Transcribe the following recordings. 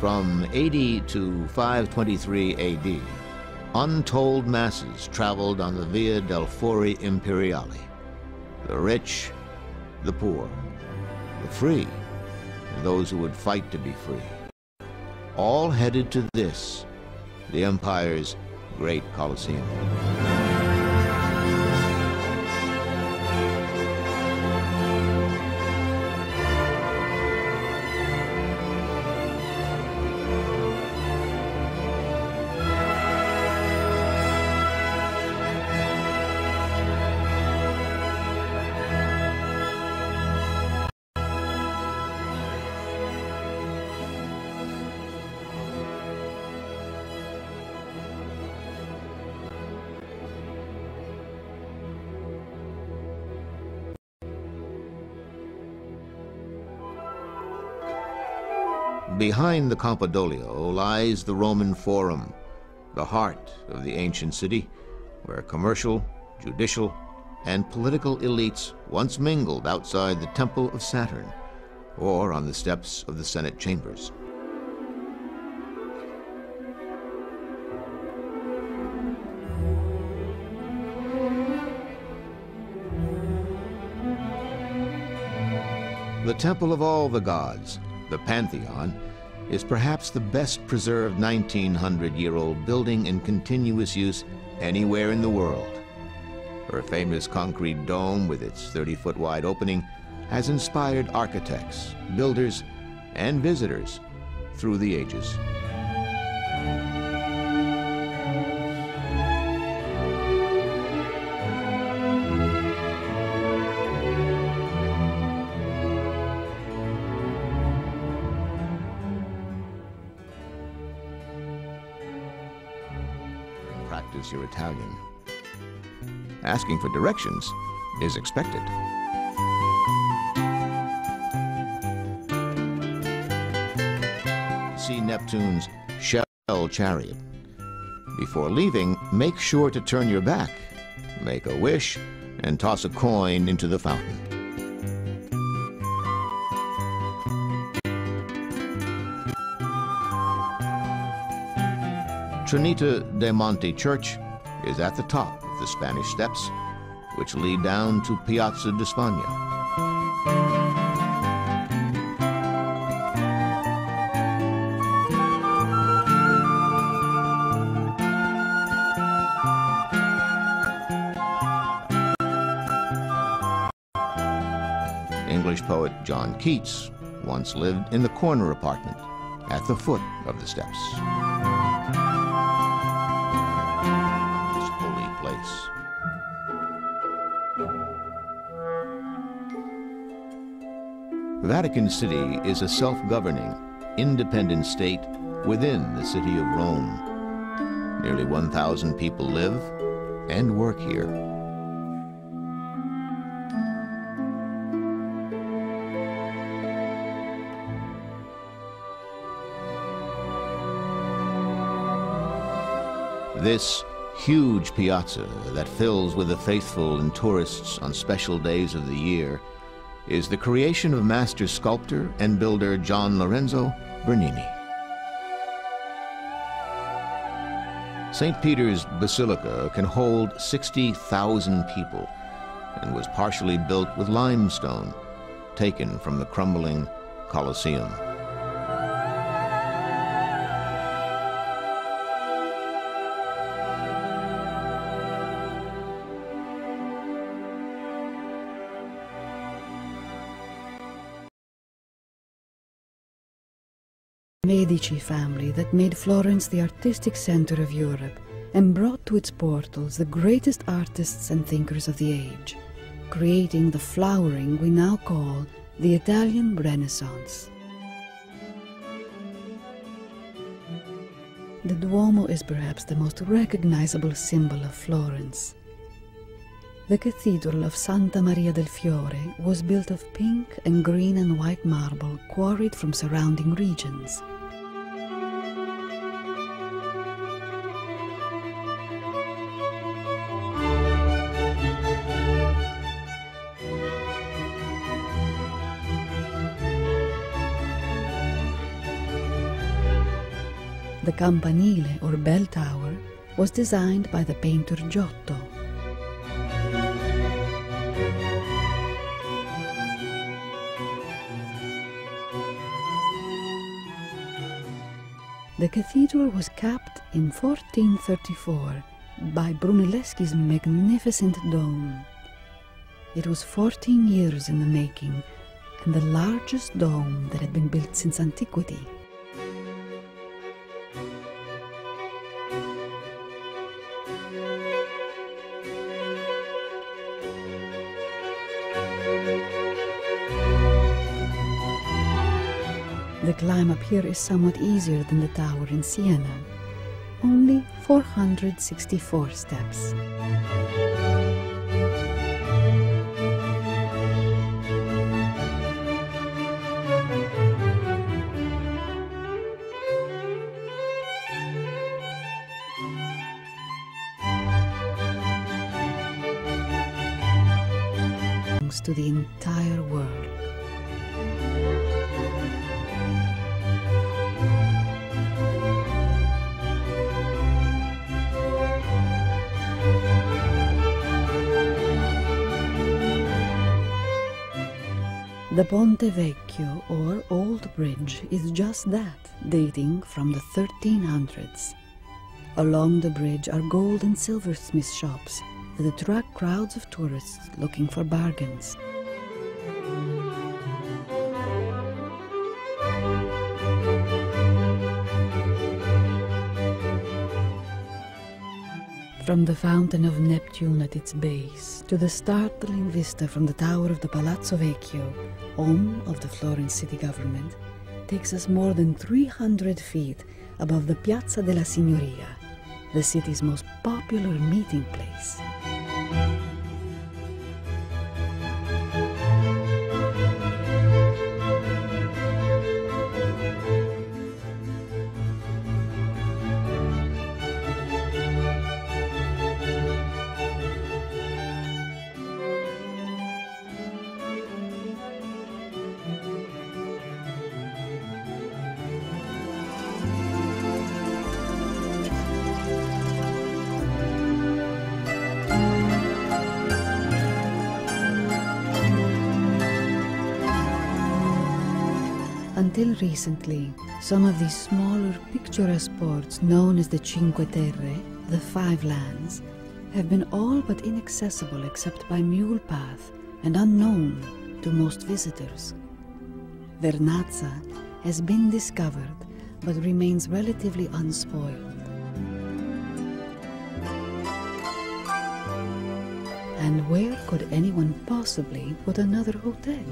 From 80 to 523 AD, untold masses traveled on the Via del Fori Imperiale. The rich, the poor, the free, and those who would fight to be free. All headed to this, the empire's great Colosseum. Behind the Campidoglio lies the Roman Forum, the heart of the ancient city, where commercial, judicial, and political elites once mingled outside the Temple of Saturn, or on the steps of the Senate chambers. The Temple of all the gods, the Pantheon, is perhaps the best preserved 1900-year-old building in continuous use anywhere in the world. Her famous concrete dome with its 30-foot wide opening has inspired architects, builders, and visitors through the ages. Practice your Italian. Asking for directions is expected. See Neptune's shell chariot. Before leaving, make sure to turn your back, make a wish, and toss a coin into the fountain. Trinita de Monte Church is at the top of the Spanish Steps, which lead down to Piazza di Spagna. English poet John Keats once lived in the corner apartment at the foot of the steps. Vatican City is a self-governing, independent state within the city of Rome. Nearly 1,000 people live and work here. This huge piazza that fills with the faithful and tourists on special days of the year is the creation of master sculptor and builder Gian Lorenzo Bernini. St. Peter's Basilica can hold 60,000 people and was partially built with limestone taken from the crumbling Colosseum. Medici family that made Florence the artistic center of Europe and brought to its portals the greatest artists and thinkers of the age, creating the flowering we now call the Italian Renaissance. The Duomo is perhaps the most recognizable symbol of Florence. The Cathedral of Santa Maria del Fiore was built of pink and green and white marble quarried from surrounding regions. The campanile, or bell tower, was designed by the painter Giotto. The cathedral was capped in 1434 by Brunelleschi's magnificent dome. It was 14 years in the making, and the largest dome that had been built since antiquity. The climb up here is somewhat easier than the tower in Siena, only 464 steps. To the entire world. The Ponte Vecchio, or Old Bridge, is just that, dating from the 1300s. Along the bridge are gold and silversmith shops that attract crowds of tourists looking for bargains. From the Fountain of Neptune at its base to the startling vista from the tower of the Palazzo Vecchio, home of the Florence city government, takes us more than 300 feet above the Piazza della Signoria, the city's most popular meeting place. Until recently, some of these smaller picturesque ports known as the Cinque Terre, the Five Lands, have been all but inaccessible except by mule path and unknown to most visitors. Vernazza has been discovered but remains relatively unspoiled. And where could anyone possibly put another hotel?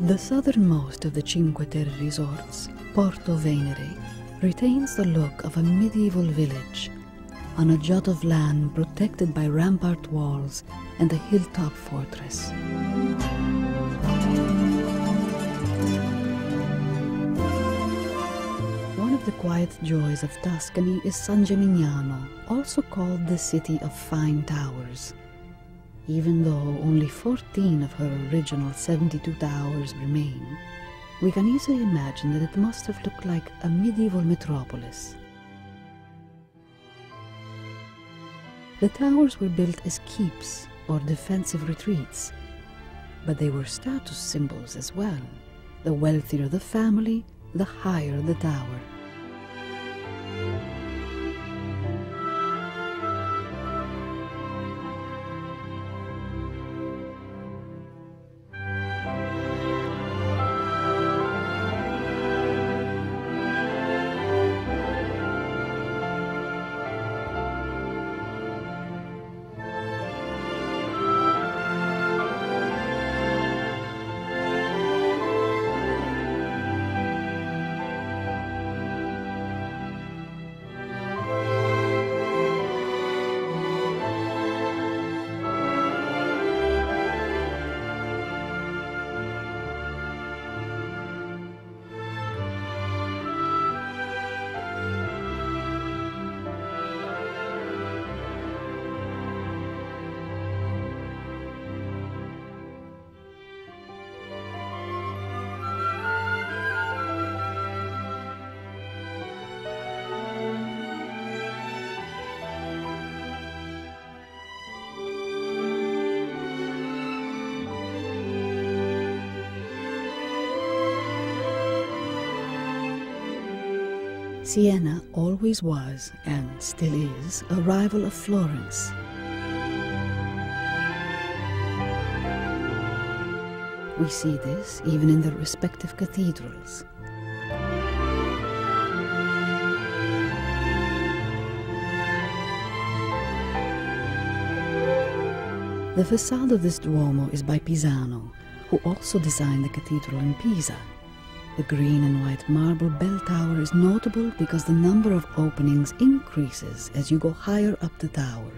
The southernmost of the Cinque Terre resorts, Porto Venere, retains the look of a medieval village on a jut of land protected by rampart walls and a hilltop fortress. One of the quiet joys of Tuscany is San Gimignano, also called the City of Fine Towers. Even though only 14 of her original 72 towers remain, we can easily imagine that it must have looked like a medieval metropolis. The towers were built as keeps or defensive retreats, but they were status symbols as well. The wealthier the family, the higher the tower. Siena always was, and still is, a rival of Florence. We see this even in their respective cathedrals. The facade of this Duomo is by Pisano, who also designed the cathedral in Pisa. The green and white marble bell tower is notable because the number of openings increases as you go higher up the tower.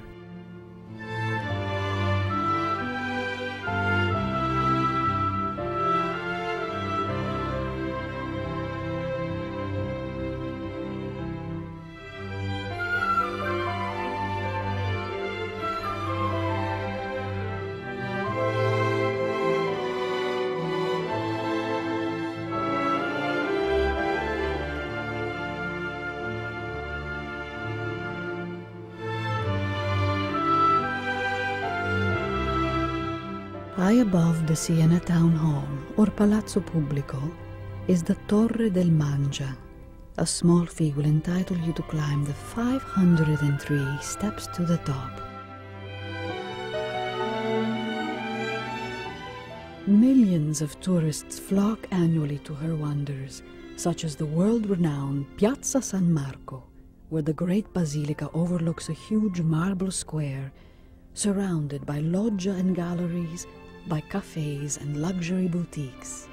High above the Siena Town Hall, or Palazzo Pubblico, is the Torre del Mangia. A small fee will entitle you to climb the 503 steps to the top. Millions of tourists flock annually to her wonders, such as the world-renowned Piazza San Marco, where the great basilica overlooks a huge marble square, surrounded by loggia and galleries, by cafes and luxury boutiques.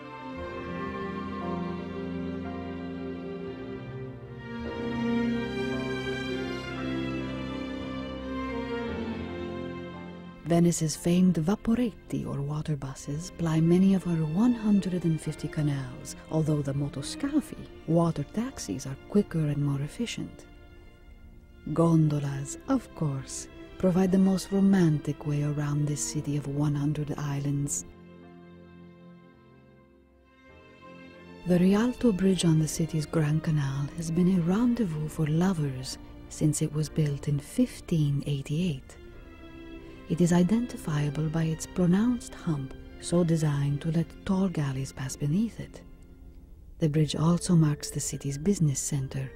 Venice's famed vaporetti, or water buses, ply many of her 150 canals, although the motoscafi, water taxis, are quicker and more efficient. Gondolas, of course, provide the most romantic way around this city of 100 islands. The Rialto Bridge on the city's Grand Canal has been a rendezvous for lovers since it was built in 1588. It is identifiable by its pronounced hump, so designed to let tall galleys pass beneath it. The bridge also marks the city's business center,